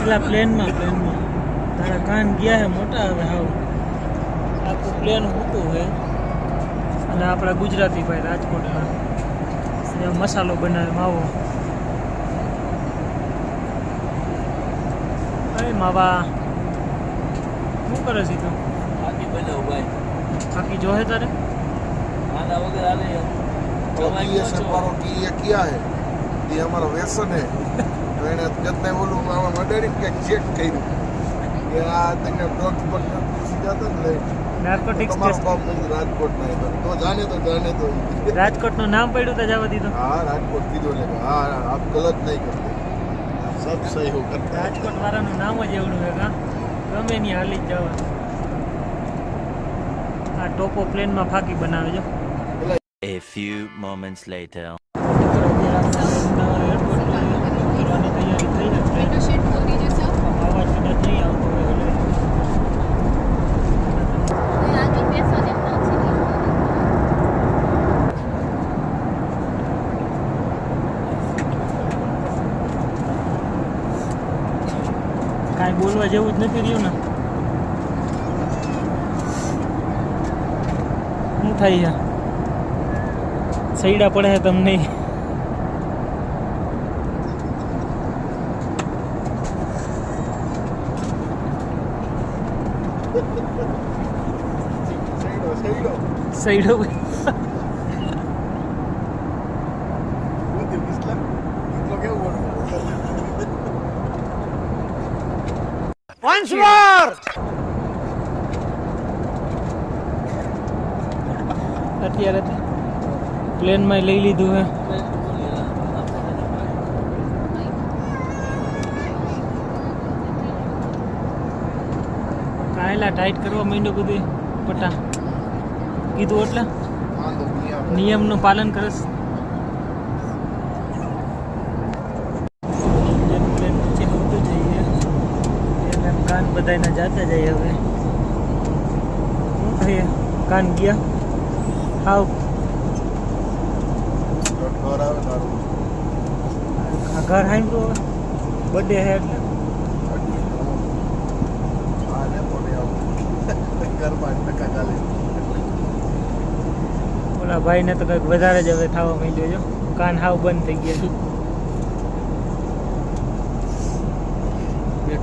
એટલા પ્લેનમાં તારા કાન ગયા હે મોટા હવે હાવ આખું પ્લેન ઊંટું હે અને આપણા ગુજરાતી ભાઈ રાજકોટના મસાલો બનાવે માવો અરે માવા શું કરે છે તું બાકી બનાવ ભાઈ બાકી જોહે તારે આના વગર આલે हमारा किया है ये हमारा व्यसन है तो એને જતને બોલું આવા મડરી કે ચેક કર્યું કે આ તને ડોક્ટર પર પૂછી જતો ને નાર્કોટિક્સ તમારો બાપ રાજકોટ ના તો જાને તો રાજકોટ નું નામ પડ્યું તો જવા દીધું हाँ राजकोट कीधो लेगा हाँ आप गलत नहीं करते सब सही हो करते રાજકોટ વાળાનું નામ જ એવડું છે કા ગમે ની હાલી જ જવા આ ટોપો પ્લેનમાં ફાકી બનાવે જો A few moments later. કાંઈ બોલવા જેવું જ નથી રહ્યું ને શું થાય છે સૈડા પડે છે તમને સૈડો Once more! અત્યારે પ્લેનમાં લઈ લીધું હે કાયલા ટાઈટ કરવા માંડ્યો બધું પટા કીધું એટલે નિયમનું પાલન કરસ પ્લેન પછી ઉડતું જઈએ એટલે કાન બધાના જાતા જાય હવે શું થઈએ કાન ગયા હાવ ઘર હાંડ્યું હવે બર્થડે હે એટલે ઓલા ભાઈને તો કંઈક વધારે જ હવે થવા માંડ્યો જો કાન હાવ બંધ થઈ ગયા છે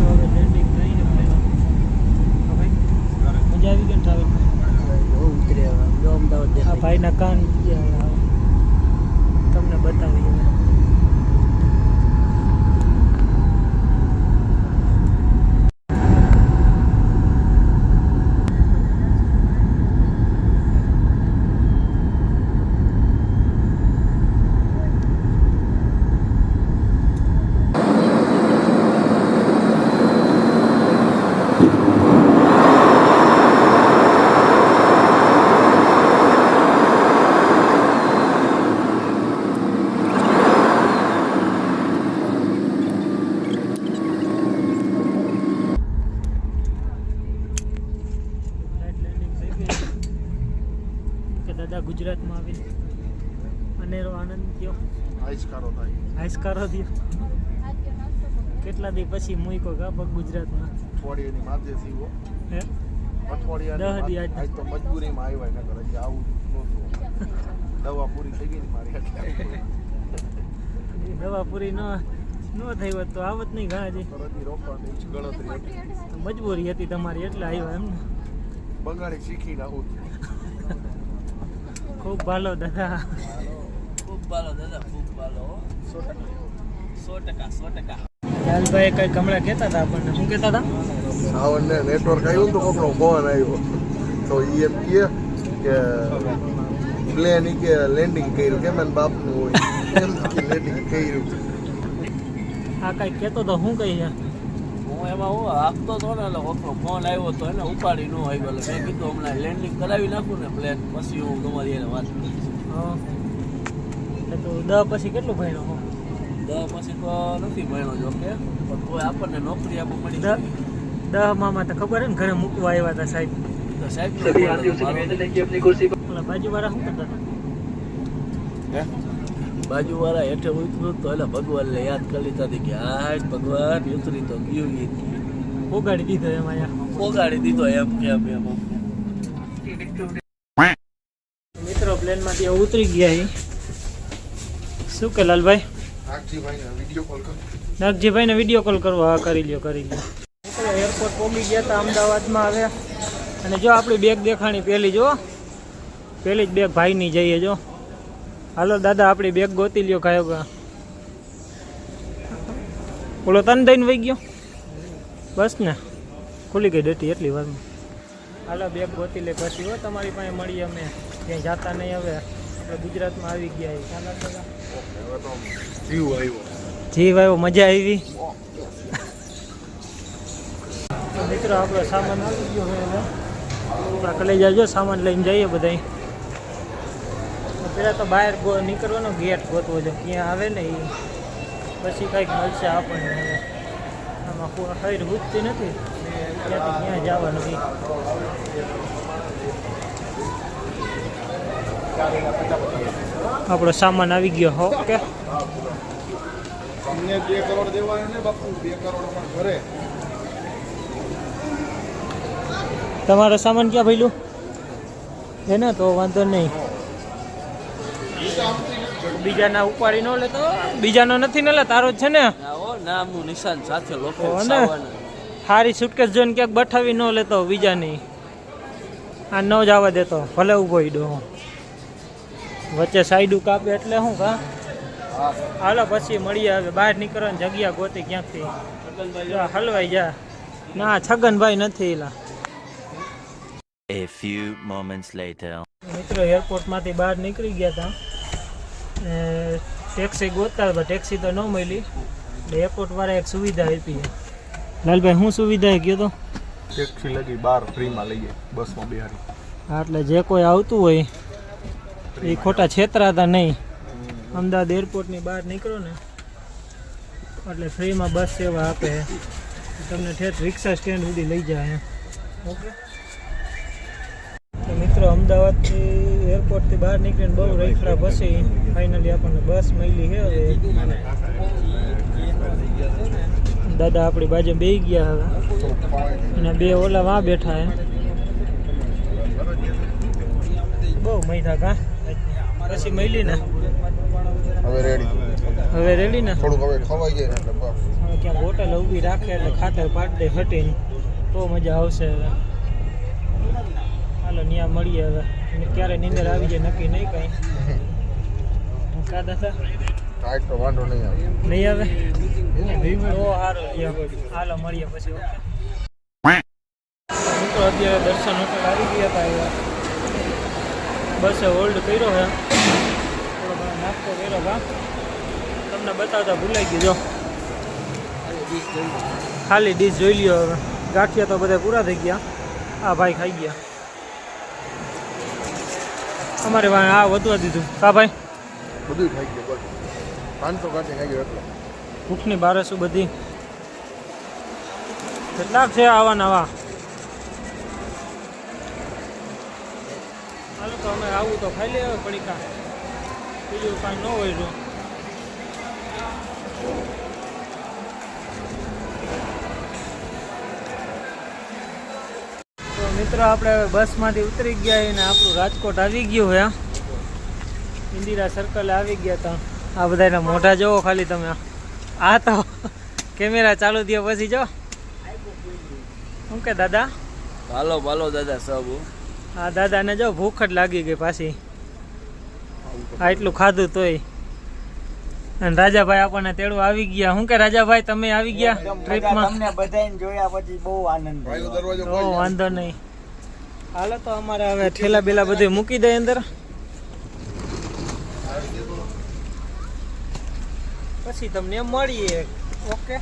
હવે લેન્ડિંગ થઈ છે મજા આવી ગઈ ટ્રાવેલમાં આ ભાઈના કાન ગયા તમને બતાવી હવે દાદા ગુજરાતમાં આવીને અનેરો આનંદ થયો આઈસ્કારો થયો કેટલા દી પછી મૂક્યો કા પગ ગુજરાતમાં અઠવાડિયાની માથે સીવો હે અઠવાડિયા 10 દી આજ તો મજબૂરીમાં આવ્યા નકર હજી આવું નહોતું દવા પૂરી થઈ ગઈ મારી એટલે દવા પૂરી ન થઈ હોત તો આવત નહીં ઘા હજી તરતની રોકવાની ગણતરી હતી મજબૂરી હતી તમારી એટલે આવ્યા એમ ને બંગાળી શીખી નાખું ખૂબ ભાલો દાદા ખૂબ ભાલો દાદા ખૂબ ભાલો 100% લાલભાઈ કઈ કમળા કહેતા હતા આપણને શું કહેતા હતા સાવનને નેટવર્ક આવ્યું તો કોકનો ફોન આવ્યો તો ઈ એમ કહે કે પ્લેન ઈ કે લેન્ડિંગ કર્યું કેમ એન બાપનું હોય એમ કે લેન્ડિંગ કર્યું આ કઈ કહેતો તો શું કહી છે હું એમાં હું આપતો હતો ને એટલે કોકનો ફોન આવ્યો તો એને ઉપાડી ન આવ્યો એટલે મેં કીધું હમણાં લેન્ડિંગ કરાવી નાખું ને પ્લેન પછી હું તમારી એને વાત કરીશ એટલે તો 10 પછી કેટલું ભણ્યો હો 10 પછી તો નથી ભણ્યો જો કે પણ કોઈ આપણને નોકરી આપવા મળી 10 માં તો ખબર હે ને ઘરે મૂકવા આવ્યા હતા સાહેબ તો સાહેબ ઓલા બાજુવાળા શું કરતા હતા બાજુવાળા હેઠે ઉતર્યું તો એટલે ભગવાનને યાદ કરી લીધા હતી કે આ જ ભગવાન ઉતરી તો ગયું ઈ પોગાડી દીધો એમાં યા પોગાડી દીધો એમ કેમ એમ મિત્રો પ્લેનમાંથી ઉતરી ગયા એ શું કે લાલભાઈ નાગજીભાઈને વિડીયો કોલ કરવો હા કરી લ્યો મિત્રો એરપોર્ટ પહોંચી ગયા હતા અમદાવાદમાં આવ્યા અને જો આપણી બેગ દેખાણી પહેલી જ બેગ ભાઈની જઈએ જો હાલો દાદા આપણી બેગ ગોતી લ્યો ખાયો ઓલો તન દઈને વહી ગયો બસ ને ખુલી ગઈ ડટી એટલી વારમાં હાલો બેગ ગોતી લે પછી હો તમારી પાસે મળીએ અમે ક્યાંય જાતા નહીં હવે આપણે ગુજરાતમાં આવી ગયા જીવ આવ્યો મજા આવી મિત્રો આપણો સામાન આવી ગયો હવે આપણા કલેજા જો સામાન લઈને જઈએ બધા પેલા તો બહાર નીકળવાનો ગેટ ગોતવો છે ક્યાં આવે ને એ પછી કંઈક મળશે આપણને હવે આમાં ખૈર ગુજતી નથી ત્યાંથી ક્યાં જવાનું આપણો સામાન આવી ગયો ઓકે અમને 2 કરોડ દેવાય ને બાપુ 2 કરોડ પણ ઘરે તમારો સામાન ક્યાં ભઈલું હે ને તો વાંધો નહીં બીજાના ઉપાડી ન લેતો બીજાનો નથી ને લે તારો જ છે ને નામનું નિશાન સાથે લોકો સારી સુટકેસ જોઈને ક્યાંક બઠાવી ન લેતો બીજાની આ ન જવા દેતો ભલે ઊભો ઈડો વચ્ચે સાઈડું કાપે એટલે શું કા હાલો પછી મળીએ હવે બહાર નીકળવાની જગ્યા ગોતી ક્યાંકથી હલવાઈ જા ના છગનભાઈ નથી એલા A few moments later. મિત્રો એરપોર્ટમાંથી બહાર નીકળી ગયા હતા ટેક્સી ગોતતા હતા ટેક્સી તો ન મળી એટલે એરપોર્ટવાળા એક સુવિધા આપી લાલભાઈ શું સુવિધા ગયો તો ટેક્સી લગી 12 ફ્રીમાં લઈએ બસમાં બેહારી હા એટલે જે કોઈ આવતું હોય એ ખોટા છેતરાતા નહીં અમદાવાદ એરપોર્ટની બહાર નીકળો ને એટલે ફ્રીમાં બસ સેવા આપે તમને ઠેઠ રિક્ષા સ્ટેન્ડ સુધી લઈ જાય ઓકે તો મિત્રો અમદાવાદથી એરપોર્ટથી બહાર નીકળીને બહુ રખડા પછી ફાઇનલી આપણને બસ મળી છે હવે દાદા આપણી બાજુ બેસી ગયા હવે અને બે ઓલા વાં બેઠા હે બહુ મૈથા કા પછી મળી ને હવે રેડી ને થોડુંક હવે ખવાઈ જાય ને એટલે હવે ક્યાંક હોટલ ઊભી રાખે એટલે ખાતર પાડી દે હટીને તો મજા આવશે હવે હાલો ત્યાં મળીએ હવે ક્યારે નીંદર આવી જાય નક્કી નહીં કાંઈ કા દાદા કાંઈક તો વાંધો નહીં આવે નહીં આવે ઓ સારું હાલો મળીએ પછી મિત્રો અત્યારે દર્શન હોટલ આવી ગયા હતા બસે હોલ્ડ કર્યો છે થોડો ઘણો નાસ્તો કર્યો કા તમને બતાવતા ભૂલાઈ ગયું જો ખાલી ડીશ જોઈ લ્યો હવે ગાંઠિયા તો બધા પૂરા થઈ ગયા આ ભાઈ ખાઈ ગયા અમારે ભાઈ આ વધવા દીધું કા ભાઈ બધું ખાઈ ગયું બસ 500 કાંઠે ખાઈ ગયો એટલે ભૂખની બારસું બધી કેટલાક છે આવા નવા હાલો તો અમે આવું તો ખાઈ લે પડીકા બીજું કાંઈ ન હોય જો તો મિત્રો આપણે બસમાંથી ઉતરી ગયા અને આપણું રાજકોટ આવી ગયું હે ઇન્દિરા સર્કલે આવી ગયા હતા આ બધાના મોઢા જોવો ખાલી તમે આ તો કેમેરા ચાલુ થયા પછી જો શું કે દાદા ભાલો ભાલો દાદા સબ હા દાદાને જો ભૂખ જ લાગી ગઈ પાછી આટલું ખાધું તોય અને રાજાભાઈ આપણને તેડવા આવી ગયા શું કે રાજાભાઈ તમે આવી ગયા ટ્રીપમાં તમને બધાને જોયા પછી બહુ આનંદ ભાઈનો થયો દરવાજો ઓ વાંધો નહીં હાલો તો અમારે હવે ઠેલા બેલા બધું મૂકી દે અંદર પછી તમને મળીએ ઓકે